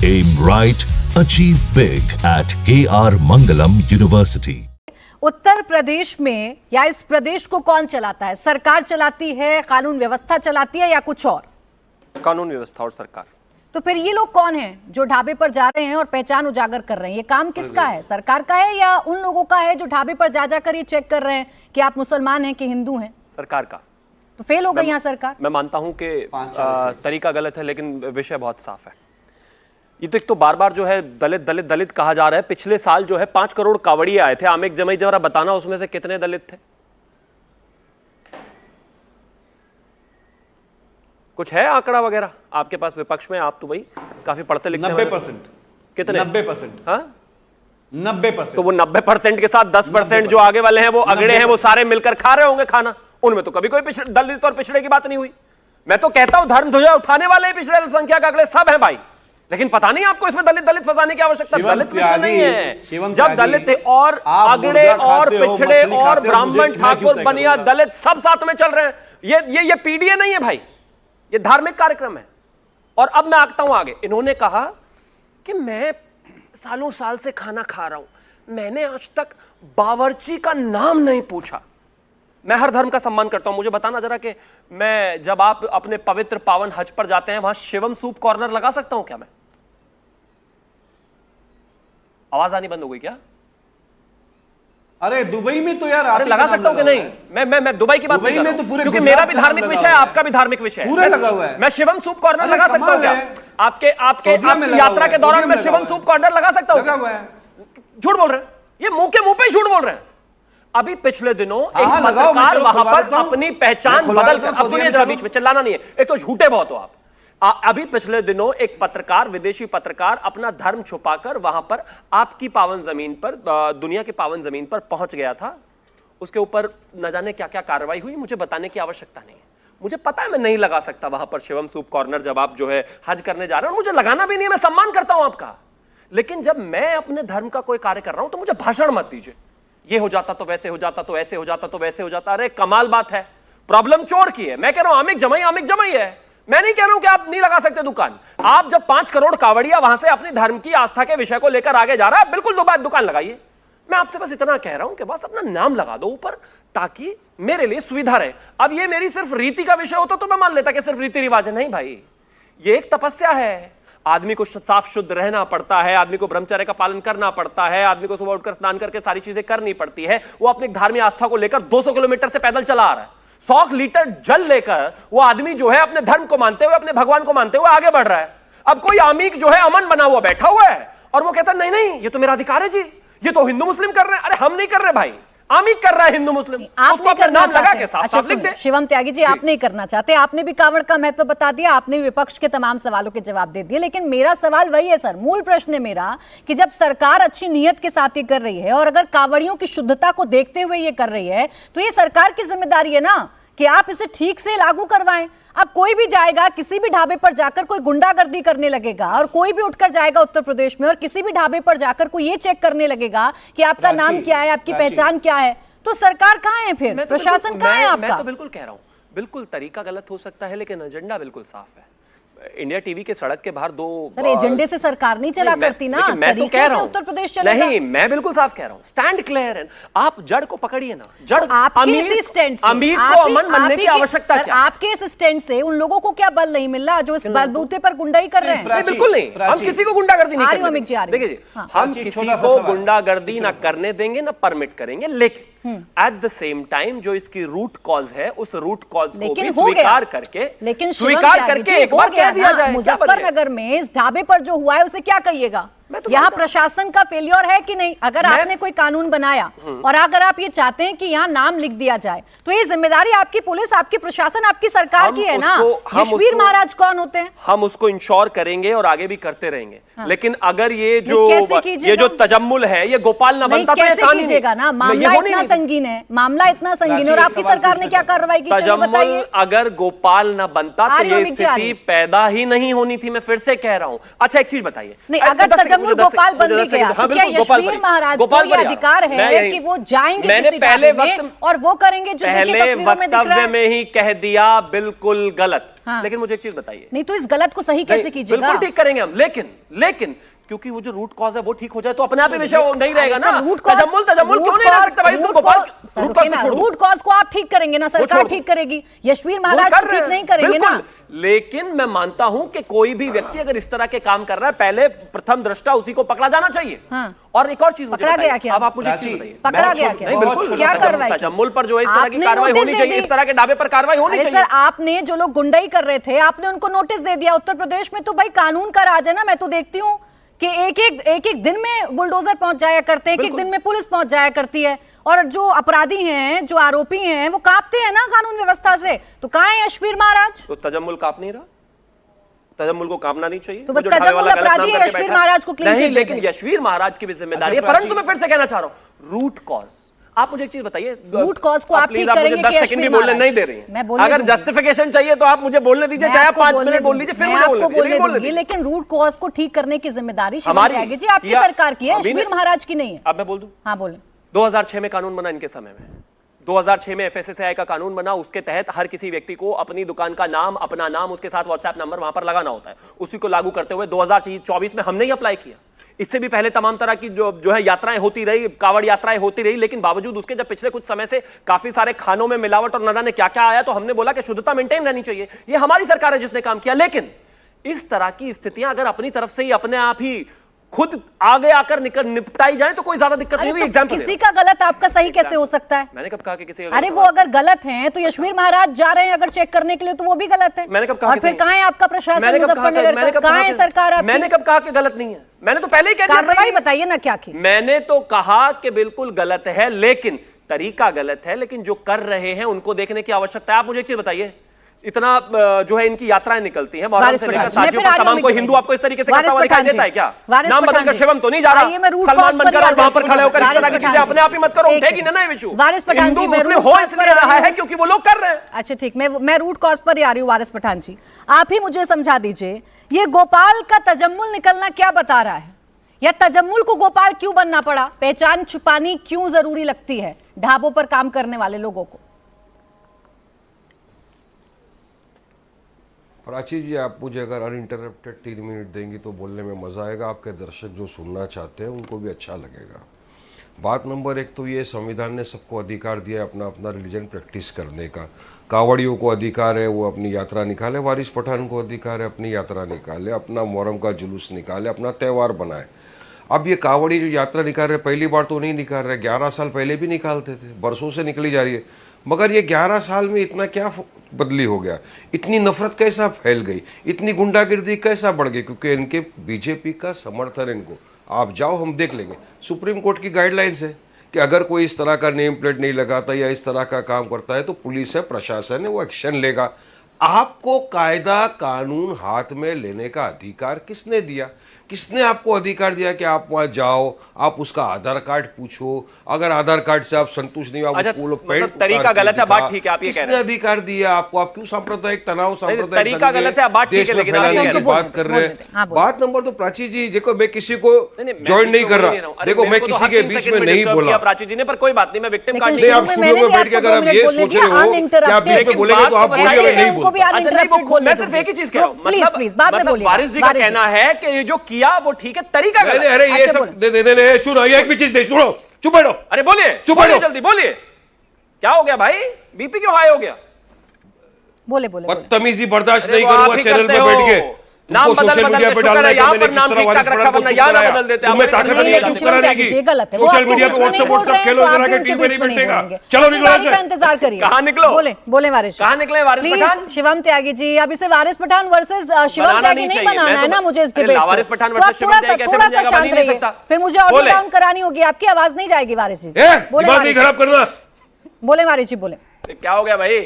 Aim right, achieve big at KR Mangalam University. Uttar Pradesh में या इस प्रदेश को कौन चलाता है? सरकार चलाती है, कानून व्यवस्था चलाती है या कुछ और? कानून व्यवस्था और सरकार। तो फिर ये लोग कौन हैं जो ढाबे पर जा रहे हैं और पहचान उजागर कर रहे हैं? ये काम किसका है? सरकार का है या उन लोगों का है जो ढाबे पर जा जाकर ये चेक कर रहे हैं कि आप मुसलमान हैं कि हिंदू हैं? सरकार का। तो फेल हो गई यहाँ सरकार। मैं मानता हूं कि तरीका गलत है, लेकिन विषय बहुत साफ है। ये तो एक तो बार बार जो है दलित दलित दलित कहा जा रहा है। पिछले साल जो है 5 करोड़ कावड़िए आए थे। आमिर जमाई जरा बताना उसमें से कितने दलित थे? कुछ है आंकड़ा वगैरह आपके पास? विपक्ष में आप तो भाई काफी पढ़ते लिखते हैं। 90%। कितने? 90%। हाँ 90%। तो वो 90% के साथ 10% जो आगे वाले हैं वो अगड़े हैं, वो सारे मिलकर खा रहे होंगे खाना। उनमें तो कभी कोई दलित और पिछड़े की बात नहीं हुई। मैं तो कहता हूं धर्म ध्वजा उठाने वाले पिछड़े संख्या का अगले सब हैं भाई, लेकिन पता नहीं आपको इसमें दलित दलित फंसाने की आवश्यकता। दलित विषय नहीं है। जब दलित और अगड़े और पिछड़े और ब्राह्मण ठाकुर बनिया दलित सब साथ में चल रहे हैं, ये पीडीए नहीं है भाई, ये धार्मिक कार्यक्रम है। और अब मैं आता हूं आगे। इन्होंने कहा कि मैं सालों साल से खाना खा रहा हूं, मैंने आज तक बावर्ची का नाम नहीं पूछा। मैं हर धर्म का सम्मान करता हूं, मुझे बताना जरा कि मैं जब आप अपने पवित्र पावन हज पर जाते हैं वहां शिवम सूप कॉर्नर लगा सकता हूं क्या? मैं आवाज आनी बंद हो गई क्या? अरे दुबई में तो यार अरे लगा सकता हूं कि नहीं? मैं दुबई की बात नहीं कर रहा हूं, क्योंकि मेरा भी धार्मिक विषय है, आपका भी धार्मिक विषय है। पूरा लगा हुआ है। मैं शिवम सूप कॉर्नर लगा सकता हूं क्या? आपकी यात्रा के दौरान मैं शिवम सूप कॉर्नर लगा सकता हूं? झूठ बोल रहे हैं, ये मुंह के मुंह पे झूठ बोल रहे हैं। अभी पिछले दिनों एक पत्रकार वहां पर अपनी पहचान बदलकर, अब सुनिए जरा, बीच में चिल्लाना नहीं है, एक तो झूठे बहुत हो आप। अभी पिछले दिनों एक पत्रकार, विदेशी पत्रकार, अपना धर्म छुपाकर वहां पर आपकी पावन जमीन पर, दुनिया की पावन जमीन पर पहुंच गया था। उसके ऊपर न जाने क्या क्या कार्रवाई हुई, मुझे बताने की आवश्यकता नहीं है। मुझे पता है मैं नहीं लगा सकता वहां पर शिवम सूप कॉर्नर जब आप जो है हज करने जा रहे हो, मुझे लगाना भी नहीं है, मैं सम्मान करता हूं आपका। लेकिन जब मैं अपने धर्म का कोई कार्य कर रहा हूं तो मुझे भाषण मत दीजिए। ये हो जाता तो वैसे हो जाता, तो ऐसे हो जाता तो वैसे हो जाता। अरे कमाल बात है, प्रॉब्लम चोर की है। मैं कह रहा हूं आमिर जमाई है। मैं नहीं कह रहा हूं कि आप नहीं लगा सकते दुकान। आप जब 5 करोड़ कावड़िया वहां से अपनी धर्म की आस्था के विषय को लेकर आगे जा रहा है, बिल्कुल दुकान लगाइए। मैं आपसे बस इतना कह रहा हूं कि बस अपना नाम लगा दो ऊपर, ताकि मेरे लिए सुविधा रहे। अब ये मेरी सिर्फ रीति का विषय होता तो मैं मान लेता कि सिर्फ रीति रिवाज है। नहीं भाई, ये एक तपस्या है। आदमी को साफ शुद्ध रहना पड़ता है, आदमी को ब्रह्मचर्य का पालन करना पड़ता है, आदमी को सुबह उठकर स्नान करके सारी चीजें करनी पड़ती है। वो अपनी धार्मिक आस्था को लेकर 200 किलोमीटर से पैदल चला आ रहा है। 100 लीटर जल लेकर वो आदमी जो है अपने धर्म को मानते हुए, अपने भगवान को मानते हुए आगे बढ़ रहा है। अब कोई आमिक जो है अमन बना हुआ बैठा हुआ है और वो कहता है नहीं नहीं ये तो मेरा अधिकार है जी, ये तो हिंदू मुस्लिम कर रहे हैं। अरे हम नहीं कर रहे भाई, आमिक कर रहा है हिंदू मुस्लिम। आप नहीं करना चाहते? अच्छा सुनिए शिवम त्यागी जी, आप नहीं करना चाहते। आपने भी कांवड़ का महत्व बता दिया, आपने विपक्ष के तमाम सवालों के जवाब दे दिए, लेकिन मेरा सवाल वही है सर, मूल प्रश्न है मेरा कि जब सरकार अच्छी नीयत के साथ ये कर रही है और अगर कांवड़ियों की शुद्धता को देखते हुए ये कर रही है, तो ये सरकार की जिम्मेदारी है ना कि आप इसे ठीक से लागू करवाएं। अब कोई भी जाएगा किसी भी ढाबे पर जाकर कोई गुंडागर्दी करने लगेगा, और कोई भी उठकर जाएगा उत्तर प्रदेश में और किसी भी ढाबे पर जाकर कोई ये चेक करने लगेगा कि आपका नाम क्या है, आपकी पहचान क्या है, तो सरकार कहां है फिर? प्रशासन कहां है आपका? मैं तो बिल्कुल कह रहा हूं, बिल्कुल तरीका गलत हो सकता है, लेकिन एजेंडा बिल्कुल साफ है। इंडिया टीवी के सड़क के बाहर 2 सर एजेंडे से सरकार नहीं चला करती ना, मैं तो कह रहा हूं उत्तर प्रदेश चलेगा। नहीं, मैं बिल्कुल साफ कह रहा हूं, स्टैंड क्लियर है। आप जड़ को पकड़िए ना, जड़ अमीर को अमन बनने की आवश्यकता क्या? आपके इस स्टैंड से उन लोगों को क्या बल नहीं मिल रहा जो इस बलबूते पर गुंडाई कर रहे हैं? बिल्कुल नहीं, हम किसी को गुंडागर्दी नहीं करेंगे। देखिए हम किसी को गुंडागर्दी ना करने देंगे ना परमिट करेंगे, लेकिन एट द सेम टाइम जो इसकी रूट कॉज है उस रूट कॉज को भी स्वीकार करके एक बार कह दिया जाए। मुजफ्फरनगर में इस ढाबे पर जो हुआ है उसे क्या कहिएगा? यहाँ प्रशासन का फेलियर है कि नहीं? अगर आपने कोई कानून बनाया और अगर आप ये चाहते हैं कि यहाँ नाम लिख दिया जाए, तो ये जिम्मेदारी आपकी पुलिस, आपकी प्रशासन, आपकी सरकार की है ना। यशवीर महाराज कौन होते हैं? हम उसको इंश्योर करेंगे और आगे भी करते रहेंगे। लेकिन अगर ये जो तजम्मुल है ये गोपाल न बनता तो ये कैसे कीजिएगा ना? मामला इतना संगीन है, मामला इतना संगीन है, और आपकी सरकार ने क्या कार्रवाई की? चलिए बताइए। अगर गोपाल न बनता तो ये स्थिति पैदा ही नहीं होनी थी। मैं फिर से कह रहा हूँ। अच्छा एक चीज बताइए, नहीं अगर तजम्मुल गोपाल बन भी गया तो क्या यशवीर महाराज को ये अधिकार है कि वो जाएंगे किसी ढाबे में और वो करेंगे जो देखिए तस्वीरों में दिख रहा है? में ही कह दिया बिल्कुल गलत। लेकिन मुझे एक चीज बताइए, नहीं तो इस गलत को सही कैसे कीजिएगा? बिल्कुल ठीक करेंगे हम, लेकिन क्योंकि वो जो रूट कॉज है वो ठीक हो जाए तो अपने आप ही विषय नहीं रहेगा ना। तजम्मुल क्यों नहीं रह सकता भाई? रूट कॉज को आप ठीक करेंगे ना, सरकार ठीक करेगी, यशवीर महाराज ठीक नहीं करेंगे ना। लेकिन मैं मानता हूं कि कोई भी व्यक्ति अगर इस तरह के काम कर रहा है, पहले प्रथम दृष्टा उसी को पकड़ा जाना चाहिए। और एक और चीज मुझे बताइए, अब आप मुझे चीज बताइए, पकड़ा गया क्या? नहीं बिल्कुल, क्या कार्रवाई? तजम्मुल पर जो है इस तरह की कार्रवाई होनी चाहिए, इस तरह के ढाबे पर कार्रवाई होनी चाहिए। सर आपने जो लोग गुंडाई कर रहे थे आपने उनको नोटिस दे दिया। उत्तर प्रदेश में तो भाई कानून का राज है ना। मैं तो देखती हूँ कि एक दिन में बुलडोजर पहुंच जाया करते हैं, एक दिन में पुलिस पहुंच जाया करती है और जो अपराधी हैं, जो आरोपी हैं, वो कांपते हैं ना कानून व्यवस्था से। तो कहां है यशवीर महाराज? तो तजम्मुल कांप नहीं रहा, तजम्मुल को कांपना नहीं चाहिए। तो तजम्मुल अपराधी है, यशवीर महाराज को क्लीन चिट लेकिन यशवीर महाराज की भी जिम्मेदारी है। परंतु मैं फिर से कहना चाह रहा हूं, रूट कॉज आप मुझे एक चीज बताइए, रूट कॉज को आप ठीक करेंगे कि 10 सेकंड भी बोलने नहीं दे रही हैं। अगर जस्टिफिकेशन चाहिए तो आप मुझे बोलने दीजिए, चाहे 5 मिनट बोल लीजिए, फिर मुझे बोलने दीजिए। लेकिन रूट कॉज को ठीक करने की जिम्मेदारी शिवम त्यागी जी आपकी सरकार की है, यशवीर महाराज की नहीं है। अब मैं बोल दूं? हाँ बोले। 2006 में कानून बना इनके समय में, 2006 में FSSAI का कानून बना। उसके तहत हर किसी व्यक्ति को अपनी दुकान का नाम, अपना नाम, उसके साथ व्हाट्सएप नंबर वहां पर लगाना होता है। उसी को लागू करते हुए 2024 में हमने ही अप्लाई किया। इससे भी पहले तमाम तरह की जो है यात्राएं होती रही, कावड़ यात्राएं होती रही, लेकिन बावजूद उसके जब पिछले कुछ समय से काफी सारे खानों में मिलावट और न जाने क्या क्या आया, तो हमने बोला कि शुद्धता मेंटेन रहनी चाहिए। ये हमारी सरकार है जिसने काम किया। लेकिन इस तरह की स्थितियां अगर अपनी तरफ से ही अपने आप ही खुद आगे आकर निपटाई जाए तो कोई ज्यादा दिक्कत नहीं होगी। एग्जांपल किसी का गलत आपका सही कैसे हो सकता है? मैंने कब कहा कि किसी का? अरे वो अगर गलत हैं तो यशवीर महाराज जा रहे हैं अगर चेक करने के लिए, तो वो भी गलत है। मैंने कब कहा? और फिर कहां है आपका प्रशासन मुजफ्फरनगर का? कहां है सरकार आपकी? मैंने कब कहा कि गलत नहीं है? मैंने तो पहले ही कह दिया। कार्रवाई बताइए ना क्या की। मैंने तो कहा कि बिल्कुल गलत है, लेकिन तरीका गलत है। लेकिन जो कर रहे हैं उनको देखने की आवश्यकता है। आप मुझे एक चीज बताइए, इतना जो है इनकी यात्राएं निकलती हैं, तमाम को हिंदू आपको इस तरीके से करता हुआ दिखाई देता है क्या? नाम बदलकर शिवम तो नहीं जा रहा, सलमान बनकर और वहां पर खड़े होकर इस तरह की चीजें अपने आप ही मत करो, उठेगी ना इशू। वारिस पठान जी, मैं हो इसलिए रहा है क्योंकि वो लोग कर रहे हैं। अच्छा ठीक, मैं रूट कॉज पर ही आ रही हूँ। वारिस पठान जी, आप ही मुझे समझा दीजिए, ये गोपाल का तजम्मुल निकलना क्या बता रहा है? या तजम्मुल को गोपाल क्यों बनना पड़ा? पहचान छुपानी क्यों जरूरी लगती है ढाबों पर काम करने वाले लोगों को? प्राची जी, आप मुझे अगर अनइंटरप्टेड 3 मिनट देंगी तो बोलने में मज़ा आएगा। आपके दर्शक जो सुनना चाहते हैं उनको भी अच्छा लगेगा। बात नंबर 1 तो ये, संविधान ने सबको अधिकार दिया है अपना अपना रिलीजन प्रैक्टिस करने का। कावड़ियों को अधिकार है वो अपनी यात्रा निकाले, वारिस पठान को अधिकार है अपनी यात्रा निकाले, अपना मुहर्रम का जुलूस निकाले, अपना त्यौहार बनाए। अब ये कावड़ी जो यात्रा निकाल रहे, पहली बार तो नहीं निकाल रहे, 11 साल पहले भी निकालते थे, बरसों से निकली जा रही है। मगर ये 11 साल में इतना क्या बदली हो गया? इतनी नफरत कैसा फैल गई? इतनी गुंडागिर्दी कैसा बढ़ गई? क्योंकि इनके बीजेपी का समर्थन इनको। आप जाओ, हम देख लेंगे। सुप्रीम कोर्ट की गाइडलाइंस है कि अगर कोई इस तरह का नेम प्लेट नहीं लगाता या इस तरह का काम करता है तो पुलिस है, प्रशासन है, वो एक्शन लेगा। आपको कायदा कानून हाथ में लेने का अधिकार किसने दिया? किसने आपको अधिकार दिया कि आप वहां जाओ, आप उसका आधार कार्ड पूछो, अगर आधार कार्ड से आप संतुष्ट नहीं हो, अच्छा, मतलब तरीका गलत है, बात ठीक है, आप ये कह रहे हैं। किसने अधिकार दिया आपको? आप क्यों सांप्रदायिक तनाव, सांप्रदायिक तरीका गलत है, बात ठीक है, लेकिन बात कर रहे हैं। बात नंबर तो प्राची जी, देखो मैं किसी को ज्वाइन नहीं कर रहा, देखो मैं किसी के बीच में नहीं बोला प्राची जी ने, पर कोई बात नहीं, मैं विक्टिम कार्ड नहीं। आप स्टूडियो में बैठ के अगर आप ये सोच रहे हो कि आप बीच में बोलेंगे तो आप बोलिए, नहीं बोलते। मैं सिर्फ एक ही चीज कह रहा हूं, मतलब वारिस जी का कहना है कि ये जो किया वो ठीक है, तरीका गलत है। अरे ये सब दे सुनो, एक भी चीज दे, सुनो, चुप बैठो। अरे बोलिए, चुप बैठो, जल्दी बोलिए, क्या हो गया भाई? बीपी क्यों हाई हो गया? बोले बदतमीजी बर्दाश्त नहीं करूंगा चैनल पे बैठ के। नाम सोशल मीडिया पे डालना, यहाँ पर नाम ठीक ठाक रखा, वरना यहाँ ना बदल देते। तुम्हें ताकत नहीं है चुप कराने की। सोशल मीडिया पे व्हाट्सएप खेलो, जरा के टीम में नहीं बैठेगा। चलो निकलो ऐसे, इंतजार करिए। कहाँ निकलो? बोले वारिस, कहाँ निकले वारिस पठान? शिवम त्यागी जी, अब इसे वारिस पठान वर्सेस शिवम त्यागी नहीं बनाना है ना मुझे इस डिबेट को। वारिस पठान वर्सेस शिवम त्यागी कैसे बन जाएगा? बन ही नहीं सकता। फिर मुझे ऑडियो डाउन करानी होगी, आपकी आवाज नहीं जाएगी वारिस जी। दिमाग नहीं खराब करना। बोले वारिस जी, बोले क्या हो गया भाई?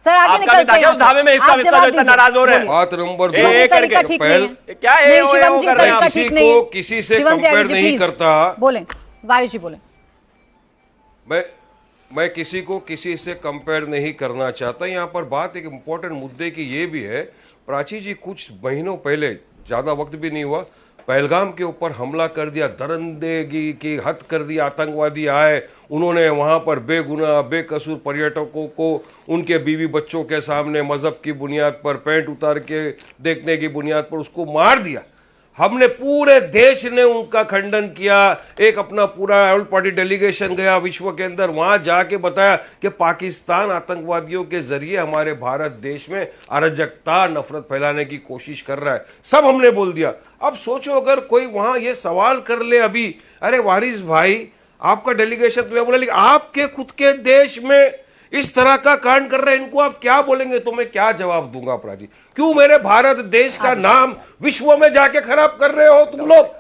सर आगे निकलते हैं। धाबे में हिस्सा जो नाराज हो रहे हैं। बात नंबर क्या है शिवम जी, तरीका ठीक नहीं है। किसी से कंपेयर नहीं करता। बोले वारिस जी, बोले मैं किसी को किसी से कंपेयर नहीं करना चाहता। यहाँ पर बात एक इम्पोर्टेंट मुद्दे की ये भी है, प्राची जी, कुछ महीनों पहले, ज़्यादा वक्त भी नहीं हुआ, पहलगाम के ऊपर हमला कर दिया, दरिंदगी की हद कर दी, आतंकवादी आए, उन्होंने वहां पर बेगुनाह बेकसूर पर्यटकों को उनके बीवी बच्चों के सामने मजहब की बुनियाद पर, पैंट उतार के देखने की बुनियाद पर उसको मार दिया। हमने पूरे देश ने उनका खंडन किया। एक अपना पूरा ऑल पार्टी डेलीगेशन गया विश्व के अंदर, वहां जाके बताया कि पाकिस्तान आतंकवादियों के जरिए हमारे भारत देश में अराजकता नफरत फैलाने की कोशिश कर रहा है। सब हमने बोल दिया। अब सोचो अगर कोई वहां ये सवाल कर ले अभी, अरे वारिस भाई आपका डेलीगेशन तुम्हें बोला, लेकिन आपके खुद के देश में इस तरह का कांड कर रहे हैं, इनको आप क्या बोलेंगे? तो मैं क्या जवाब दूंगा अपराधी? क्यों मेरे भारत देश का नाम विश्व में जाके खराब कर रहे हो तुम लोग?